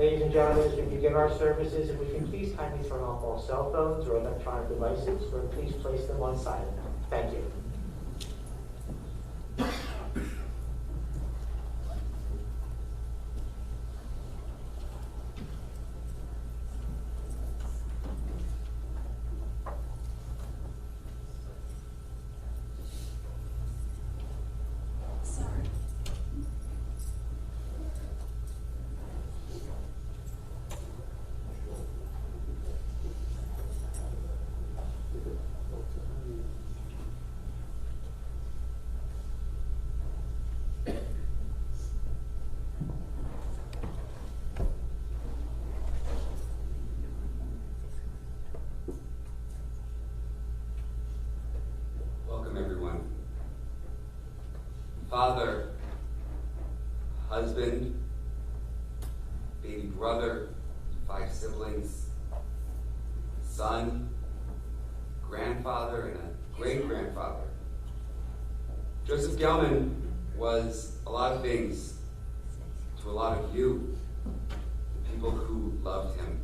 Ladies and gentlemen, as we begin our services, if we can please kindly turn off all cell phones or electronic devices, or please place them on silent. Thank you. husband, baby brother, 5 siblings, son, grandfather, and a great-grandfather. Joseph Gelman was a lot of things to a lot of you, the people who loved him.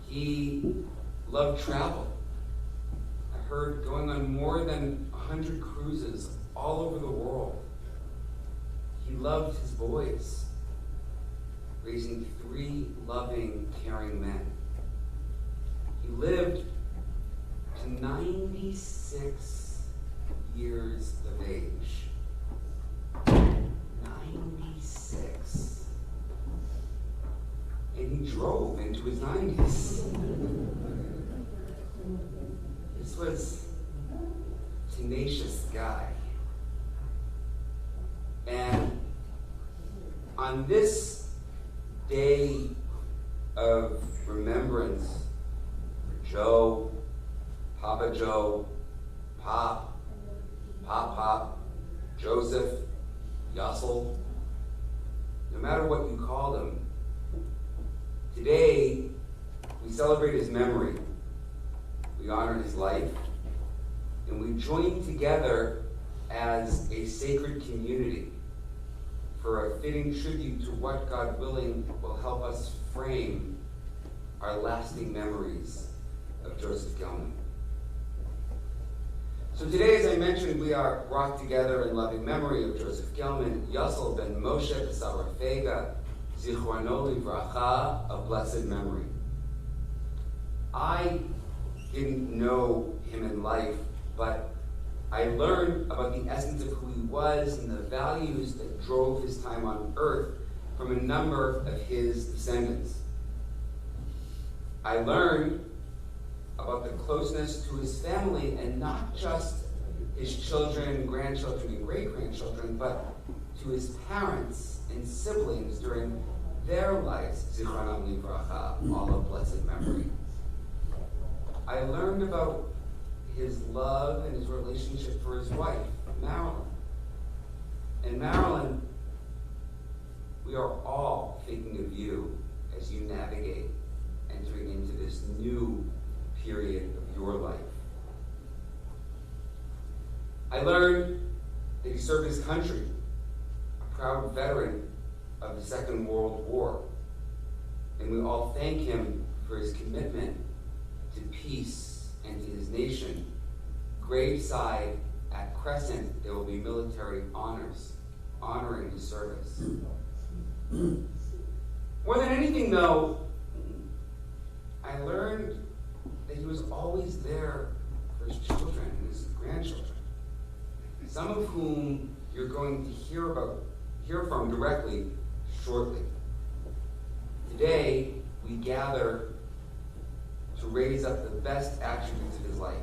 He loved travel. I heard going on more than 100 cruises all over the world. He loved his boys, raising 3 loving, caring men. He lived to 96 years of age. 96. And he drove into his 90s. This was a tenacious guy. And on this day of remembrance for Joe, Papa Joe, Pop, Joseph, Yussel, no matter what you call him, today we celebrate his memory, we honor his life, and we join together as a sacred community for a fitting tribute to what, God willing, will help us frame our lasting memories of Joseph Gelman. So today, as I mentioned, we are brought together in loving memory of Joseph Gelman, Yussel ben Moshe Sarafega, Zichrono Livracha, of blessed memory. I didn't know him in life, but I learned about the essence of who he was and the values that drove his time on earth from a number of his descendants. I learned about the closeness to his family, and not just his children, grandchildren, and great-grandchildren, but to his parents and siblings during their lives, Zichronam Livracha, all of blessed memory. I learned about his love and his relationship for his wife, Marilyn. And Marilyn, we are all thinking of you as you navigate entering into this new period of your life. I learned that he served his country, a proud veteran of the Second World War. And we all thank him for his commitment to peace and to his nation. Graveside at Crescent, there will be military honors honoring his service. More than anything, though, I learned that he was always there for his children and his grandchildren, some of whom you're going to hear from directly shortly. Today, we gather to raise up the best attributes of his life,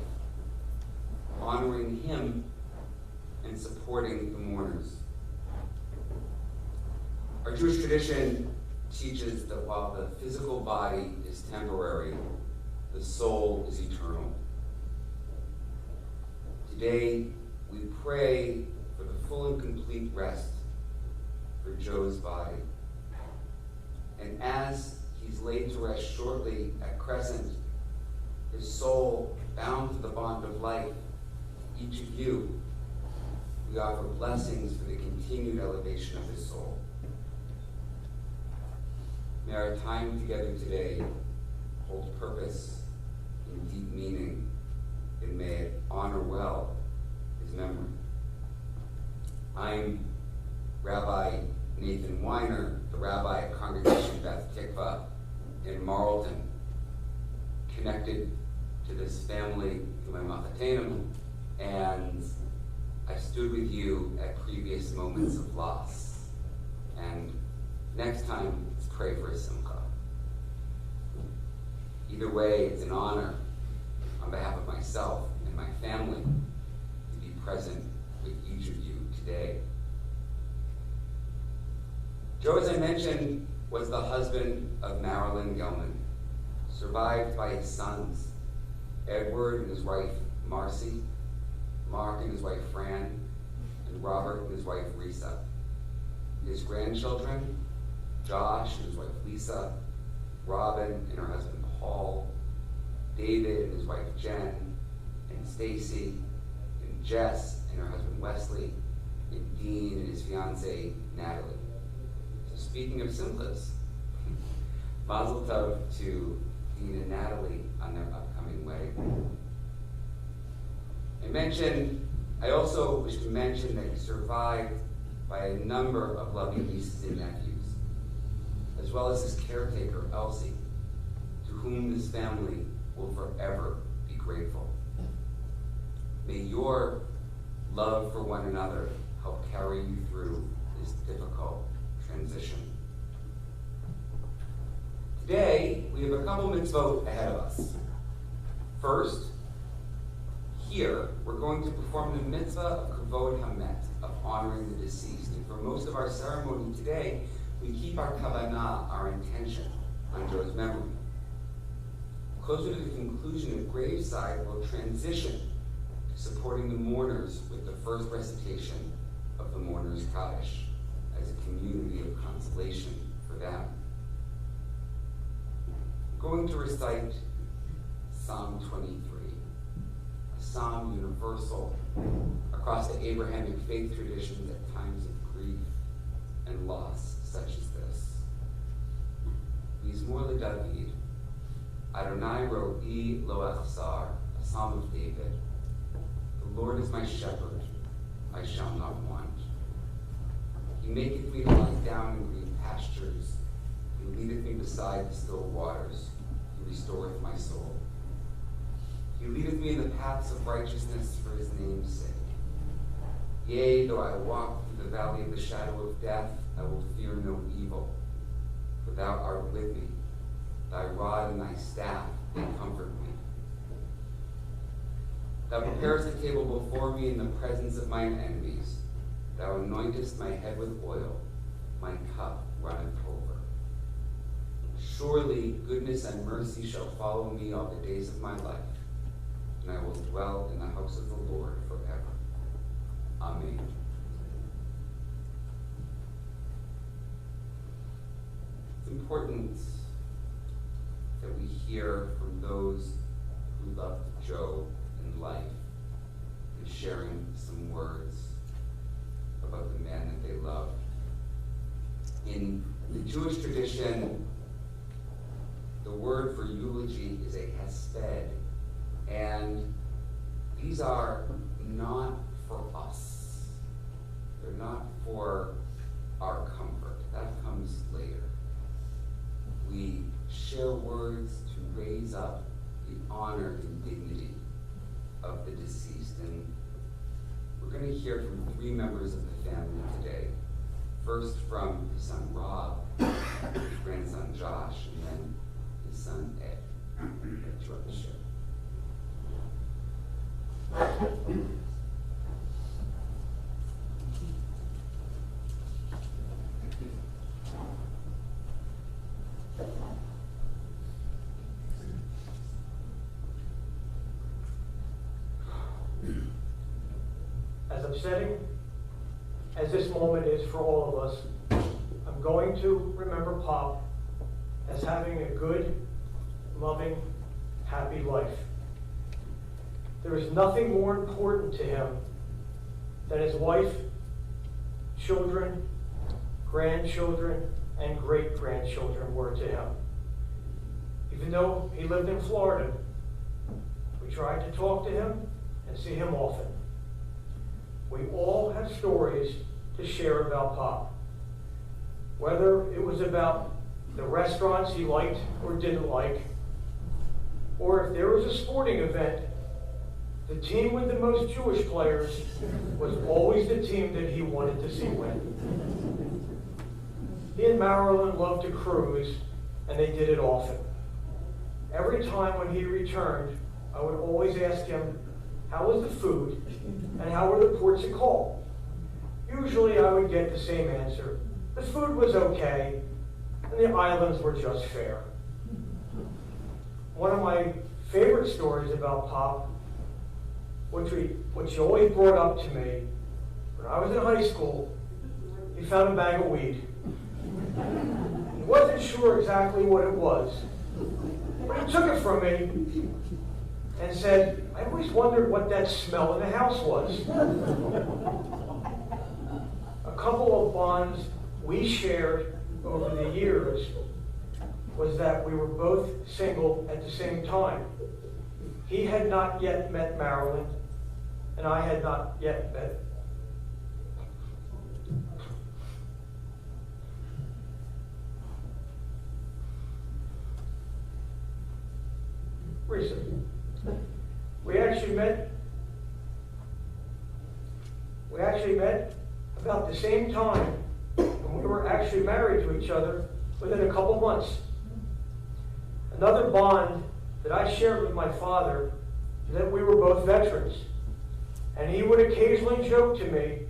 honoring him and supporting the mourners. Our Jewish tradition teaches that while the physical body is temporary, the soul is eternal. Today, we pray for the full and complete rest for Joe's body. And as he's laid to rest shortly at Crescent, his soul bound to the bond of life, each of you, we offer blessings for the continued elevation of his soul. May our time together today hold purpose and deep meaning, and may it honor well his memory. I'm Rabbi Nathan Weiner, the rabbi at Congregation Beth Tikva in Marlton, connected to this family through my machatenim, and I stood with you at previous moments of loss. And next time, let's pray for a simcha. Either way, it's an honor on behalf of myself and my family to be present with each of you today. Joe, as I mentioned, was the husband of Marilyn Gelman, survived by his sons, Edward and his wife Marcy, Mark and his wife Fran, and Robert and his wife Risa. His grandchildren, Josh and his wife Lisa, Robin and her husband Paul, David and his wife Jen, and Stacy, and Jess and her husband Wesley, and Dean and his fiancée Natalie. So speaking of simplets, Mazel Tov to Dean and Natalie on their upcoming wedding. I also wish to mention that he's survived by a number of loving nieces and nephews, as well as his caretaker, Elsie, to whom this family will forever be grateful. May your love for one another help carry you through this difficult transition. Today, we have a couple mitzvot ahead of us. First, here, we're going to perform the mitzvah of Kavod Hamet, of honoring the deceased. And for most of our ceremony today, we keep our kavanah, our intention, on Joe's memory. Closer to the conclusion of graveside, we'll transition to supporting the mourners with the first recitation of the mourners' Kaddish as a community of consolation for them. We're going to recite Psalm 23. Psalm universal across the Abrahamic faith traditions at times of grief and loss, such as this. Mizmor LeDavid, Adonai ro'i lo achzar, a psalm of David. The Lord is my shepherd, I shall not want. He maketh me to lie down in green pastures. He leadeth me beside the still waters. He restoreth my soul. He leadeth me in the paths of righteousness for his name's sake. Yea, though I walk through the valley of the shadow of death, I will fear no evil. For thou art with me. Thy rod and thy staff, they comfort me. Thou preparest a table before me in the presence of mine enemies. Thou anointest my head with oil. My cup runneth over. Surely goodness and mercy shall follow me all the days of my life, and I will dwell in the house of the Lord forever. Amen. It's important that we hear from those who loved Joe in life and sharing some words about the man that they loved. In the Jewish tradition, the word for eulogy is a hesped, and these are not for us. They're not for our comfort. That comes later. We share words to raise up the honor and dignity of the deceased. And we're going to hear from three members of the family today. First from his son Rob, his grandson Josh, and then his son Ed. That you have to share. As upsetting as this moment is for all of us, I'm going to remember Pop as having a good, loving, happy life. There is nothing more important to him than his wife, children, grandchildren, and great-grandchildren were to him. Even though he lived in Florida, we tried to talk to him and see him often. We all have stories to share about Pop. Whether it was about the restaurants he liked or didn't like, or if there was a sporting event, the team with the most Jewish players was always the team that he wanted to see win. He and Marilyn loved to cruise, and they did it often. Every time when he returned, I would always ask him, how was the food, and how were the ports of call? Usually I would get the same answer. The food was okay, and the islands were just fair. One of my favorite stories about Pop, which he always brought up to me, When I was in high school, he found a bag of weed. He wasn't sure exactly what it was, but he took it from me and said, I always wondered what that smell in the house was. A couple of bonds we shared over the years was that we were both single at the same time. He had not yet met Marilyn, and I had not yet met recently. We actually met about the same time, and we were actually married to each other within a couple months. Another bond that I shared with my father is that we were both veterans. And he would occasionally joke to me,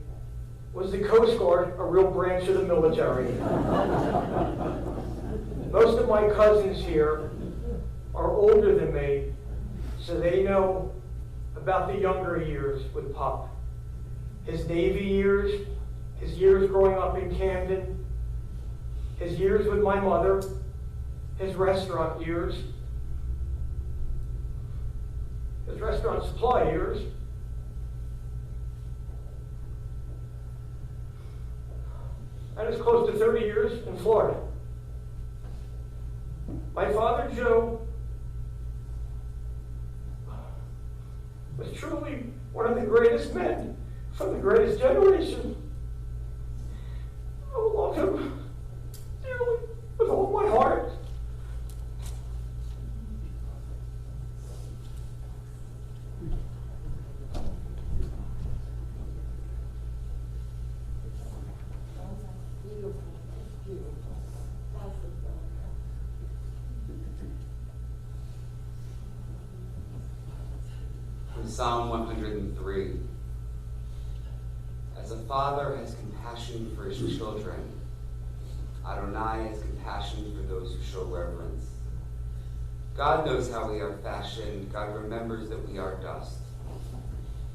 was the Coast Guard a real branch of the military? Most of my cousins here are older than me, so they know about the younger years with Pop. His Navy years, his years growing up in Camden, his years with my mother, his restaurant years, his restaurant supply years, and his close to 30 years in Florida. My father, Joe, was truly one of the greatest men from the greatest generation. I love him dearly with all my heart. From Psalm 103. As a father has compassion for his children, Adonai has compassion for those who show reverence. God knows how we are fashioned. God remembers that we are dust.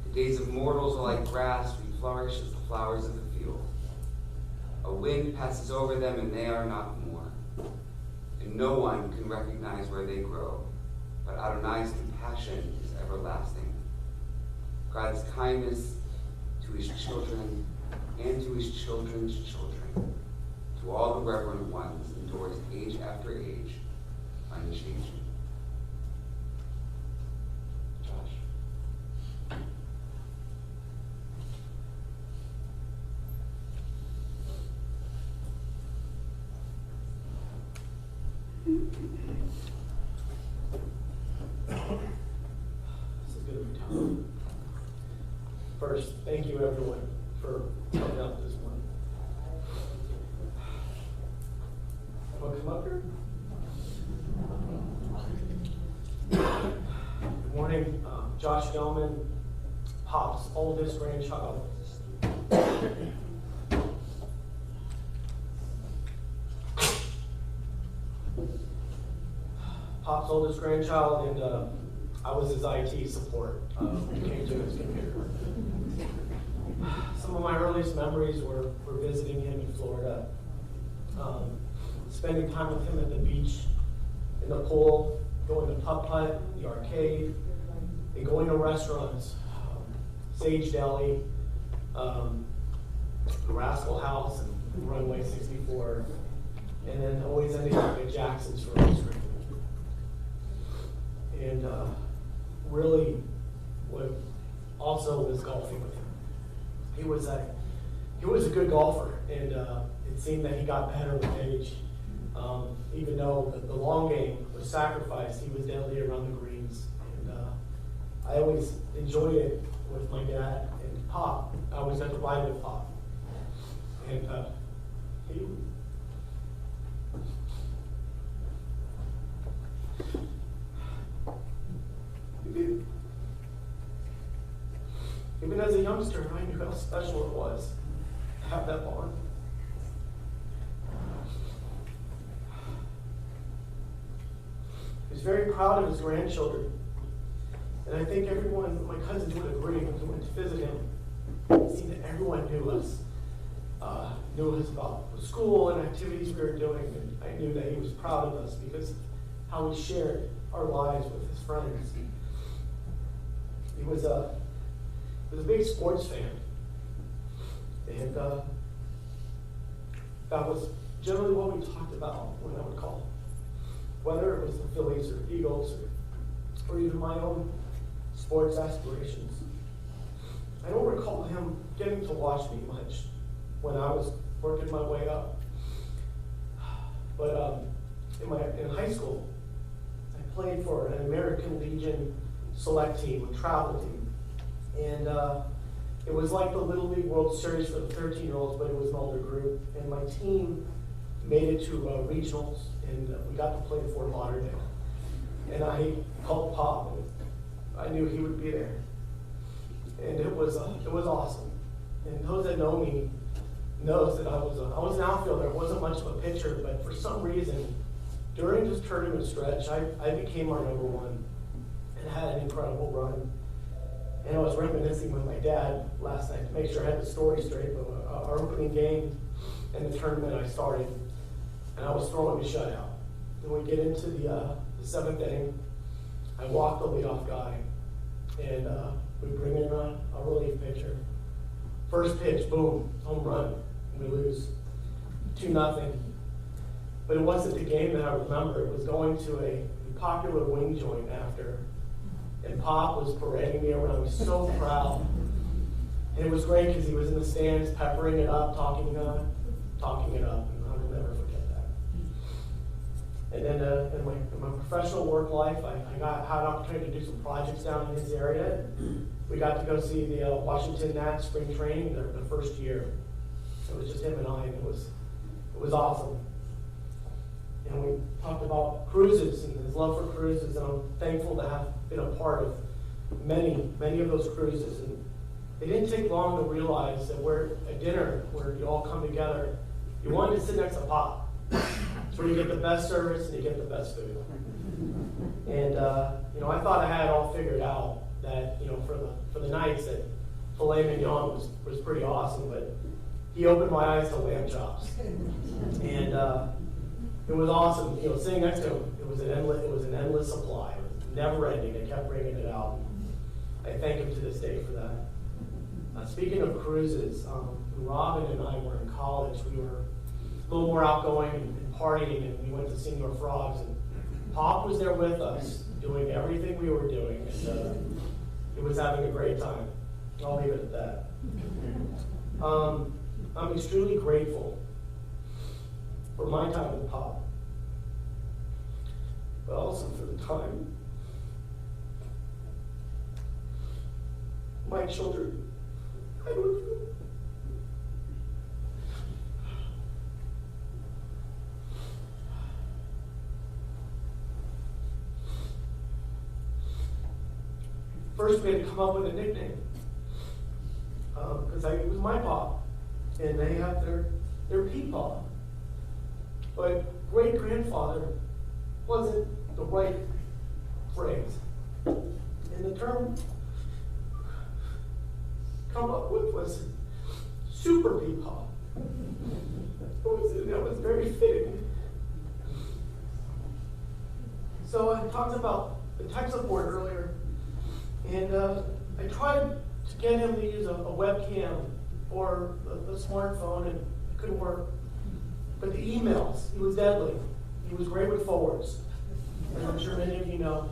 The days of mortals are like grass. We flourish as the flowers of the field. A wind passes over them, and they are not more. And no one can recognize where they grow. But Adonai's compassion is everlasting. God's kindness to his children and to his children's children, to all the reverent ones, endures age after age, unchanging. Josh. This is going to be tough. First, thank you everyone for coming out this morning. Want to come up here? Good morning, Josh Gelman, Pop's oldest grandchild. Pop's oldest grandchild, and I was his IT support when it came to his computer. Some of my earliest memories were visiting him in Florida, spending time with him at the beach, in the pool, going to putt-putt, the arcade, and going to restaurants, Sage Deli, Rascal House, and Runway 64, and then always ending up at Jackson's for ice cream. And really, what also was golfing with him. He was a good golfer, and it seemed that he got better with age. Even though the long game was sacrificed, he was deadly around the greens. And I always enjoyed it with my dad and Pop. I always got to ride with Pop. And even as a youngster, I knew how special it was to have that bond. He was very proud of his grandchildren. And I think everyone, my cousins would agree when he went to visit him, It seemed that everyone knew us about school and activities we were doing, and I knew that he was proud of us because of how we shared our lives with his friends. He was a big sports fan, and that was generally what we talked about when I would call, whether it was the Phillies or Eagles or even my own sports aspirations. I don't recall him getting to watch me much when I was working my way up. But in high school, I played for an American Legion select team, a travel team. And it was like the Little League World Series for the 13-year-olds, but it was an older group. And my team made it to regionals, and we got to play in Fort Lauderdale. And I called Pop, and I knew he would be there. And it was awesome. And those that know me knows that I was an outfielder. I wasn't much of a pitcher, but for some reason, during this tournament stretch, I became our number one and had an incredible run. And I was reminiscing with my dad last night to make sure I had the story straight. But our opening game and the tournament, I started, and I was throwing a shutout. And we get into the seventh inning. I walk the leadoff guy, and we bring in a relief pitcher. First pitch, boom, home run. We lose 2-0. But it wasn't the game that I remember. It was going to a popular wing joint after. And Pop was parading me around. I was so proud. And it was great because he was in the stands peppering it up, talking it up. And I will never forget that. And then in my professional work life, I had an opportunity to do some projects down in his area. We got to go see the Washington Nats spring training the first year. It was just him and I, and it was awesome. And we talked about cruises and his love for cruises, and I'm thankful to have been a part of many of those cruises. And it didn't take long to realize that we're at dinner where you all come together. You want to sit next to Pop. It's where you get the best service and you get the best food. And I thought I had it all figured out. That for the nights that filet mignon was pretty awesome, but he opened my eyes to lamb chops, and it was awesome. Sitting next to him, it was an endless supply. It was never ending. They kept bringing it out. I thank him to this day for that. Speaking of cruises, when Robin and I were in college, we were a little more outgoing and partying, and we went to Senior Frogs, and Pop was there with us, doing everything we were doing, and he was having a great time. I'll leave it at that. I'm extremely grateful for my time with Pop, but also for the time my children had with him. First, we had to come up with a nickname because it was my Pop, and they have their Peepaw. But great grandfather wasn't the right phrase, and the term come up with was Super Peepaw. That was very fitting. So I talked about the tech support earlier. And I tried to get him to use a webcam or a smartphone, and it couldn't work. But the emails, he was deadly. He was great with forwards, and I'm sure many of you know.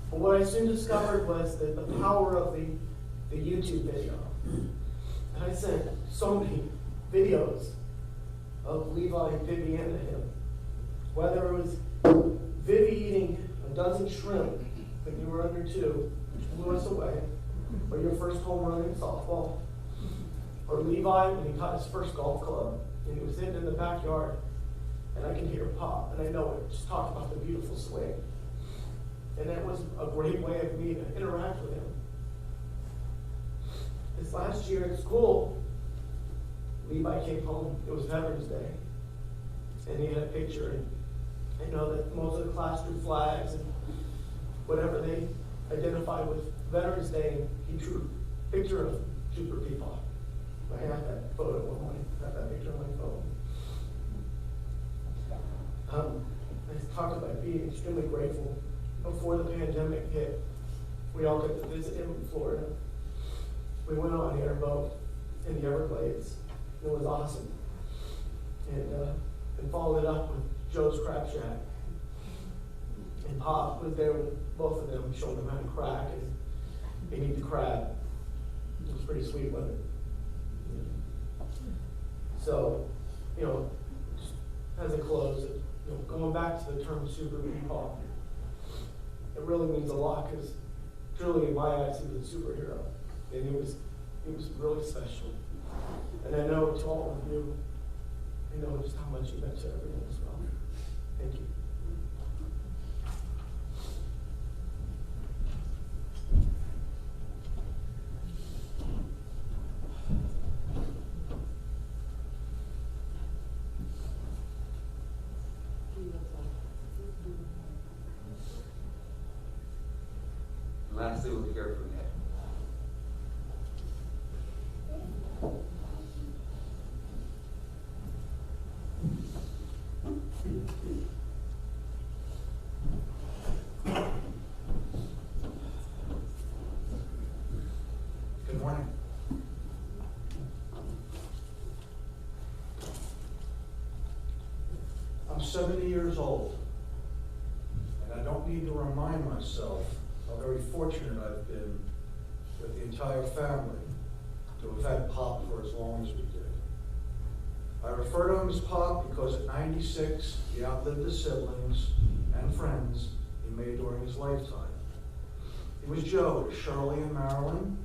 But what I soon discovered was the power of the YouTube video. And I sent so many videos of Levi and Vivian to him. Whether it was Vivi eating a dozen shrimp when you were under 2, blew us away, or your first home run in softball, or Levi when he got his first golf club and he was sitting in the backyard, and I can hear Pop, and I know it, just talk about the beautiful swing. And that was a great way of me to interact with him. This last year at school, Levi came home. It was Veterans Day, and he had a picture, and I know that most of the class drew flags and whatever they identified with Veterans Day, and he drew a picture of super people. I had that photo on my, had that picture on my phone. I talked about being extremely grateful. Before the pandemic hit, we all got to visit him in Florida. We went on an airboat in the Everglades. It was awesome. And followed it up with Joe's Crab Shack. And Pop was there with both of them, showing them how to crack and they eat the crab. It was pretty sweet, wasn't it? So, just as a close, going back to the term super peepaw, it really means a lot because truly in my eyes he was a superhero. And he was really special. And I know to all of you, I know just how much he meant to everyone as well. Thank you. Lastly, we'll hear from Ed. Good morning. I'm 70 years old, and I don't need to remind myself how very fortunate I've been with the entire family to have had Pop for as long as we did. I refer to him as Pop because at 96, he outlived the siblings and friends he made during his lifetime. He was Joe to Shirley and Marilyn,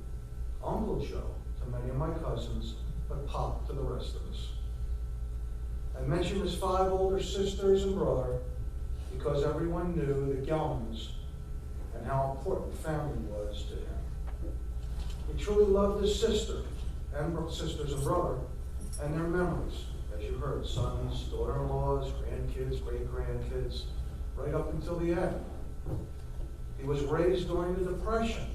Uncle Joe to many of my cousins, but Pop to the rest of us. I mention his 5 older sisters and brother because everyone knew the Gelmans and how important family was to him. He truly loved his sisters and brother and their memories, as you heard, sons, daughter-in-laws, grandkids, great-grandkids, right up until the end. He was raised during the Depression.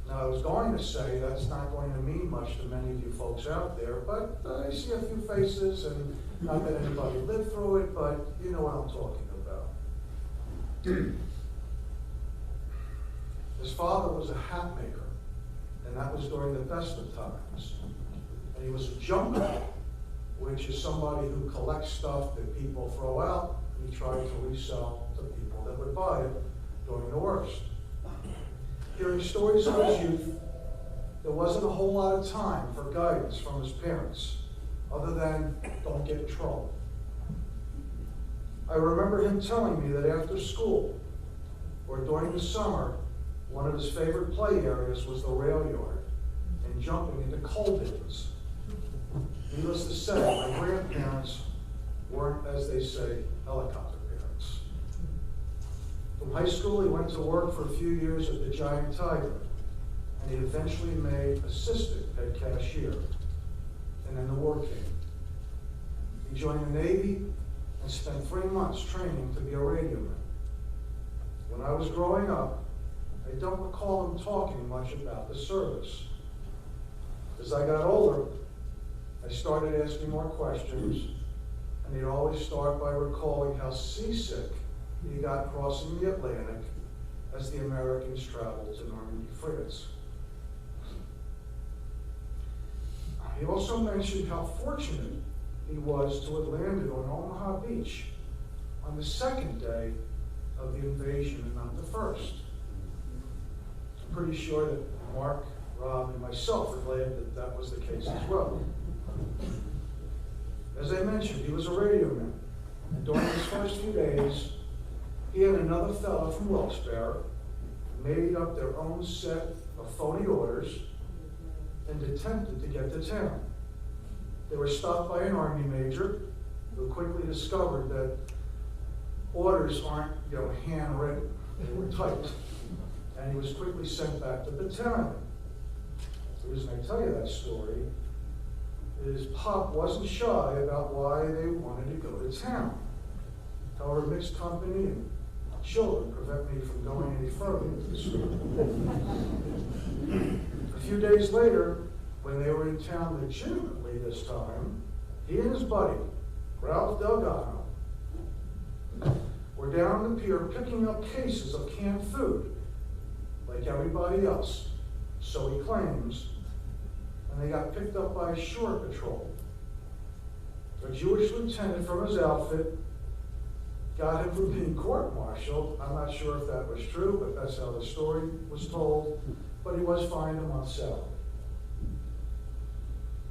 Now, I was going to say that's not going to mean much to many of you folks out there, but I see a few faces, and not that anybody lived through it, but you know what I'm talking about. His father was a hat maker, and that was during the best of times. And he was a junker, which is somebody who collects stuff that people throw out, and he tried to resell to people that would buy it during the worst. Hearing stories of his youth, there wasn't a whole lot of time for guidance from his parents, other than don't get in trouble. I remember him telling me that after school, or during the summer, one of his favorite play areas was the rail yard, and jumping into coal bins. Needless to say, my grandparents weren't, as they say, helicopter parents. From high school, he went to work for a few years at the Giant Tiger, and he eventually made assistant head cashier. And then the war came. He joined the Navy and spent 3 months training to be a radio man. When I was growing up, I don't recall him talking much about the service. As I got older, I started asking more questions, and he'd always start by recalling how seasick he got crossing the Atlantic as the Americans traveled to Normandy, France. He also mentioned how fortunate he was to have landed on Omaha Beach on the second day of the invasion and not the first. I'm pretty sure that Mark, Rob, and myself are glad that that was the case as well. As I mentioned, he was a radio man, and during his first few days, he and another fellow from Wilkes-Barre made up their own set of phony orders and attempted to get to town. They were stopped by an Army major who quickly discovered that orders aren't, handwritten. They were typed. And he was quickly sent back to battalion. The reason I tell you that story is Pop wasn't shy about why they wanted to go to town. However, mixed company and children prevent me from going any further with the story. A few days later, when they were in town legitimately this time, he and his buddy, Ralph Delgado, were down the pier picking up cases of canned food, like everybody else, so he claims, and they got picked up by a shore patrol. A Jewish lieutenant from his outfit got him from being court-martialed. I'm not sure if that was true, but that's how the story was told. But he was fined a month's salary.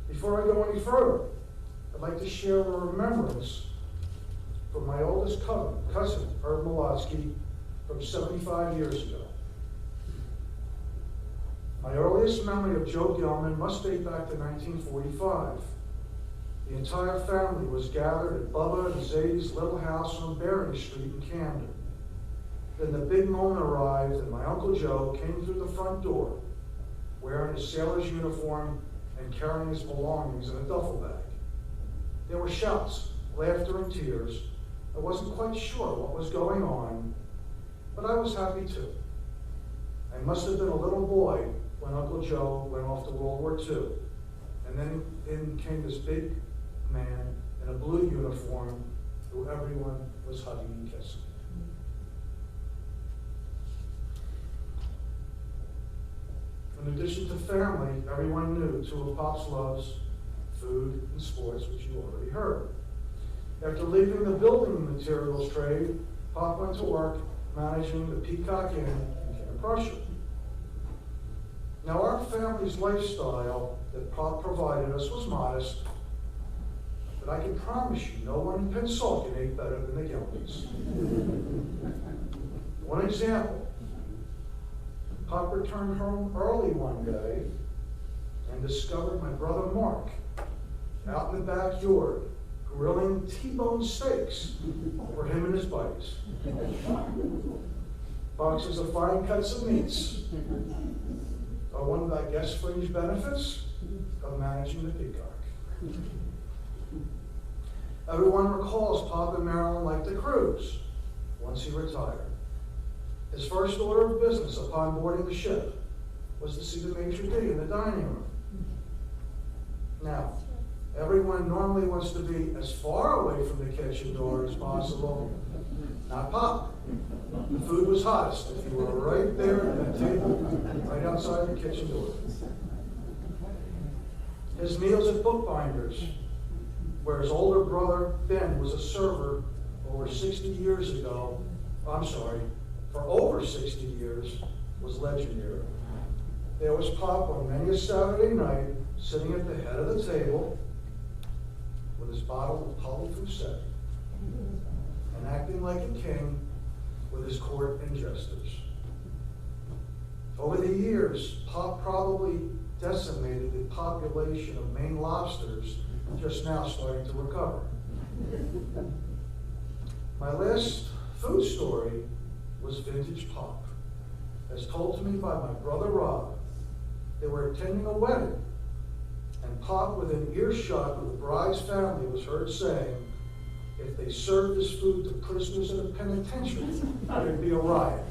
Before I go any further, I'd like to share a remembrance from my oldest cousin, Herb Molotsky, from 75 years ago. My earliest memory of Joe Gelman must date back to 1945. The entire family was gathered at Bubba and Zadie's little house on Barony Street in Camden. Then the big moment arrived, and my Uncle Joe came through the front door, wearing his sailor's uniform and carrying his belongings in a duffel bag. There were shouts, laughter, and tears. I wasn't quite sure what was going on, but I was happy too. I must have been a little boy when Uncle Joe went off to World War II, and then in came this big man in a blue uniform who everyone was hugging and kissing. In addition to family, everyone knew two of Pop's loves, food and sports, which you already heard. After leaving the building materials trade, Pop went to work managing the Peacock Inn in Camp Prussia. Now, our family's lifestyle that Pop provided us was modest, but I can promise you no one in Pennsauken ate better than the Gelmans. One example, Pop returned home early one day and discovered my brother Mark out in the backyard grilling T-bone steaks for him and his buddies. Boxes of fine cuts of meats are one of, I guess, fringe benefits of managing the Peacock. Everyone recalls Pop and Marilyn liked to cruise once he retired. His first order of business upon boarding the ship was to see the maitre d' in the dining room. Now, everyone normally wants to be as far away from the kitchen door as possible. Not Pop. The food was hottest if you were right there at the table, right outside the kitchen door. His meals at Bookbinders, where his older brother Ben was a server over 60 years ago, for over 60 years, was legendary. There was Pop on many a Saturday night, sitting at the head of the table with his bottle of Pauly Fouset and acting like a king with his court and jesters. Over the years, Pop probably decimated the population of Maine lobsters, just now starting to recover. My last food story was vintage Pop. As told to me by my brother Rob, they were attending a wedding, and Pop, within earshot of the bride's family, was heard saying, if they served this food to prisoners in a penitentiary, there'd be a riot.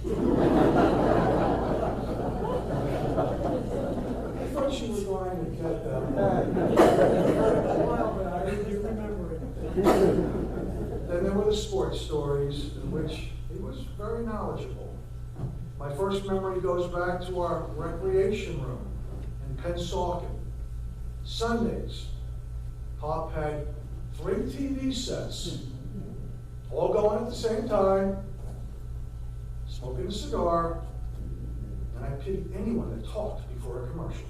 I thought she was going to get that. A while, but I didn't remember it. Then there were the sports stories, in which he was very knowledgeable. My first memory goes back to our recreation room in Pennsauken. Sundays, Pop had 3 TV sets, all going at the same time, smoking a cigar, and I pitied anyone that talked before a commercial.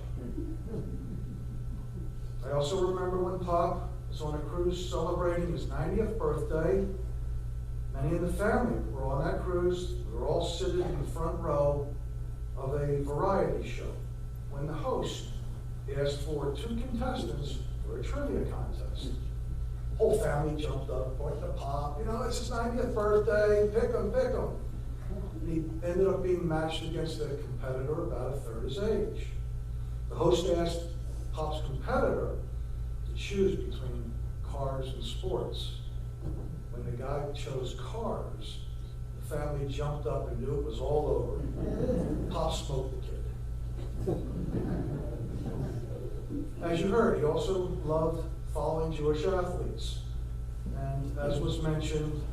I also remember when Pop was on a cruise celebrating his 90th birthday. Many of the family were on that cruise. We were all sitting in the front row of a variety show when the host asked for 2 contestants for a trivia contest. The whole family jumped up, pointed to Pop, it's his 90th birthday, pick him, pick him. He ended up being matched against a competitor about a third his age. The host asked Pop's competitor to choose between cars and sports. When the guy chose cars, the family jumped up and knew it was all over. Pop smoked the kid. As you heard, he also loved following Jewish athletes. And as was mentioned,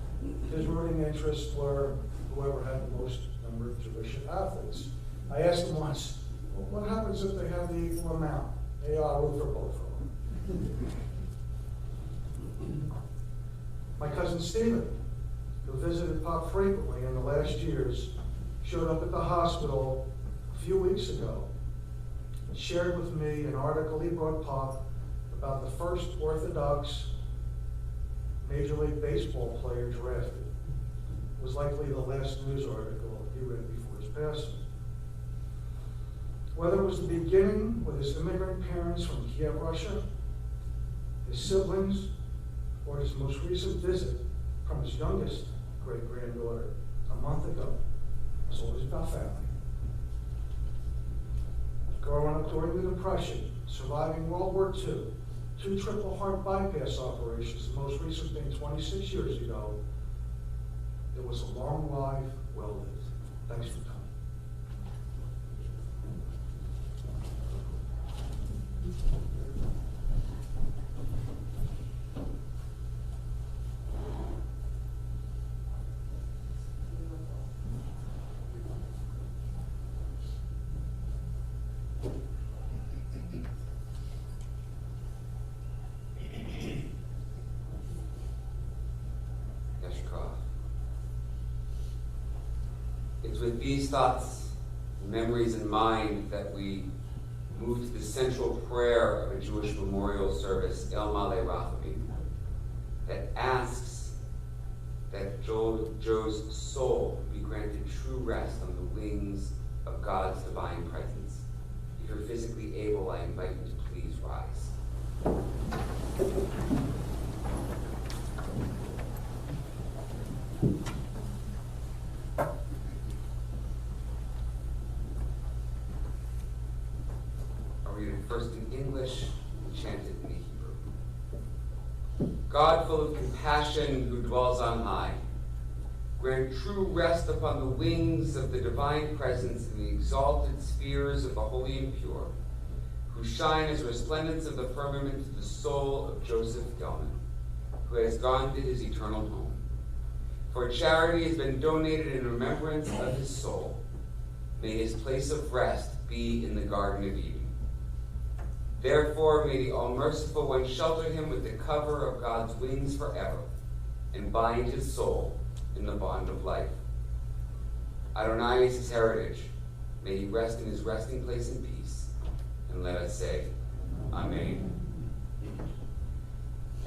his rooting interests were whoever had the most number of Jewish athletes. I asked him once, well, what happens if they have the equal amount? Hey, I'll root for both of them. My cousin Stephen, who visited Pop frequently in the last years, showed up at the hospital a few weeks ago and shared with me an article he brought Pop about the first Orthodox Major League Baseball player drafted. It was likely the last news article he read before his passing. Whether it was the beginning with his immigrant parents from Kiev, Russia, his siblings, or his most recent visit from his youngest great-granddaughter a month ago, it was always about family. Growing up during the Depression, surviving World War II, 2 triple heart bypass operations, the most recent being 26 years ago, it was a long life, well lived. Thanks for coming. It's with these thoughts and memories in mind that we move to the central prayer of a Jewish memorial service, El Malei Rachamim, that asks that Joe's soul be granted true rest on the wings of God's divine presence. If you're physically able, I invite you to please rise. First in English, and chanted in the Hebrew. God, full of compassion, who dwells on high, grant true rest upon the wings of the divine presence in the exalted spheres of the holy and pure, who shine as resplendence of the firmament to the soul of Joseph Gelman, who has gone to his eternal home. For charity has been donated in remembrance of his soul. May his place of rest be in the Garden of Eden. Therefore, may the All-Merciful One shelter him with the cover of God's wings forever, and bind his soul in the bond of life. Adonai is his heritage. May he rest in his resting place in peace. And let us say, Amen.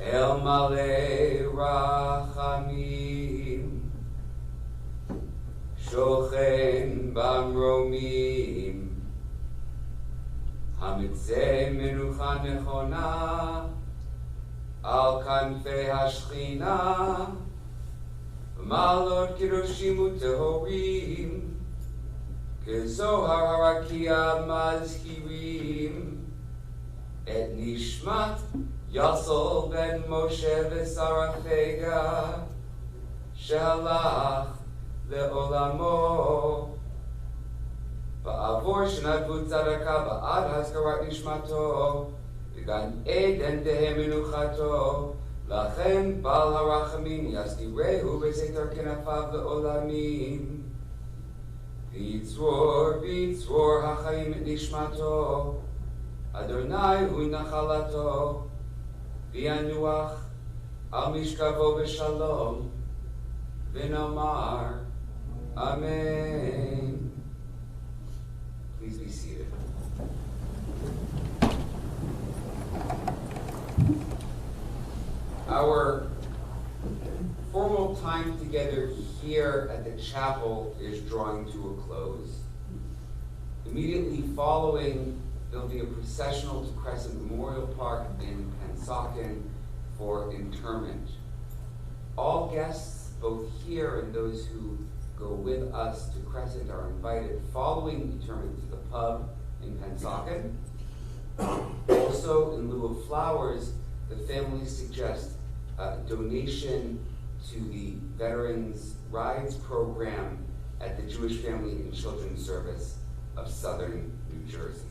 El Malei Rachamim, Shochen Bamromim, Hamitzeh Menucha Nechona, Al Kanfei Hashchina, Malot Kiroshim Utehorim, Kezohar Harakia Mazhirim, Et Nishmat Yasol Ben Moshe Vesarafega, Shalach Leolamo, Ba'avor Shenadvu Tzadaka Ba'ad Haskarat Nishmato, V'gan Eden Tehe Menuchato, Lachem Bal HaRachamim Yastirehu B'Setar Kenafav Le'olamim, V'yitzror HaChaim Et Nishmato, Adonai Hu Nachalato, V'yanuach Al Mishkavo B'Shalom, V'nomar Amen. Please be seated. Our formal time together here at the chapel is drawing to a close. Immediately following, there'll be a processional to Crescent Memorial Park in Pensacola for interment. All guests, both here and those who go with us to Crescent, are invited following interment to the pub in Pensacola. Also, in lieu of flowers, the family suggests a donation to the Veterans Rides program at the Jewish Family and Children's Service of Southern New Jersey.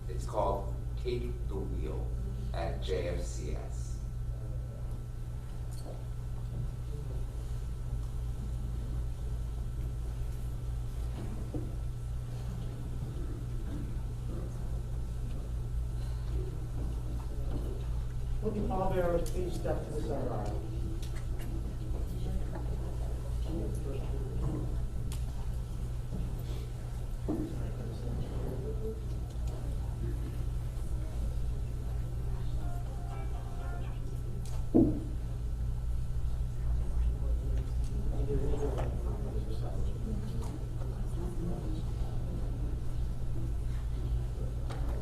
It's called Take the Wheel at JFCS. Will the pallbearers please step to the center aisle?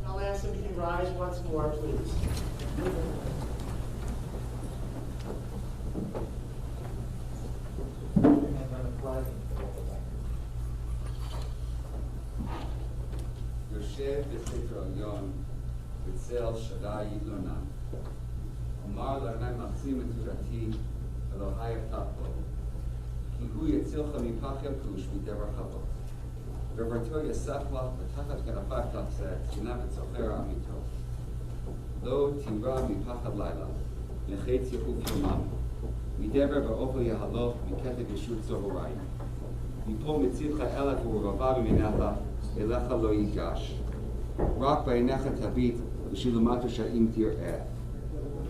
I'll ask if you can rise once more, please. יושב בסתר עליון בצל שדי ידלונה. אמר להנאי מחזים את תורתי אלוהי הבטחו. כי הוא יצילך מפח ילקוש מדבר חבו. ורברתו יסף לך ותחת כנפיו תחסה תחינה וצוחר עמיתו. לא תירא מפחד לילה, מחץ יחוף יומם. מדבר באופו יהלוך מכתב ישות צהריים. מפה מצילך אלך ורבבה ממינך אליך לא ייגש. רק בעיניך תביט ושלומת רשעים תראה.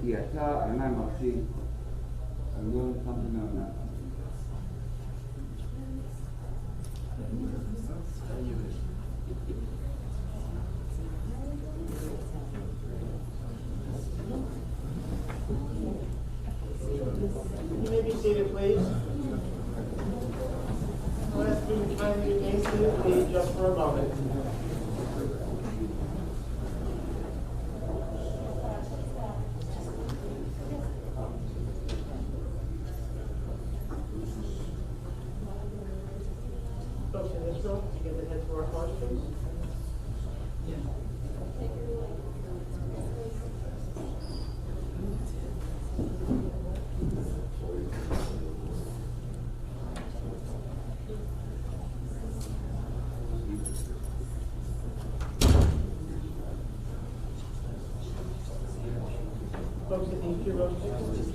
כי אתה עיני מחזיק, אני לא נקמת מעונה. You may be seated, please. I'll ask you to kindly remain seated, please, just for a moment. Folks in this room, you get the head for our pause, please. Folks in these two rows, please.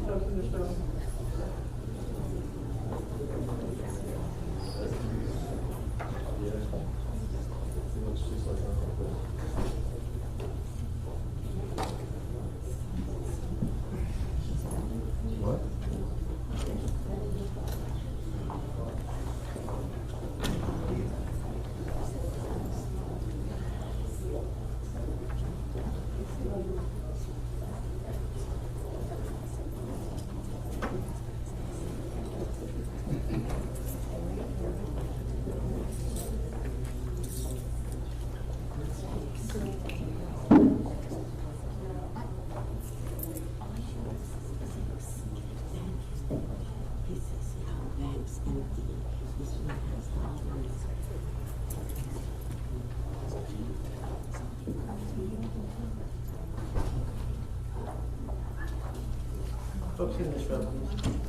Folks in this room. Folks in this room, please.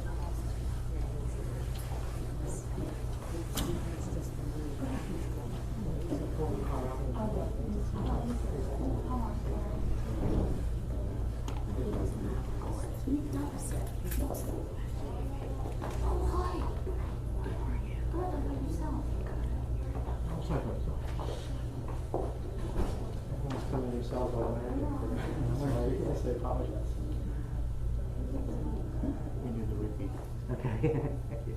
We do the repeat. Okay. Thank you.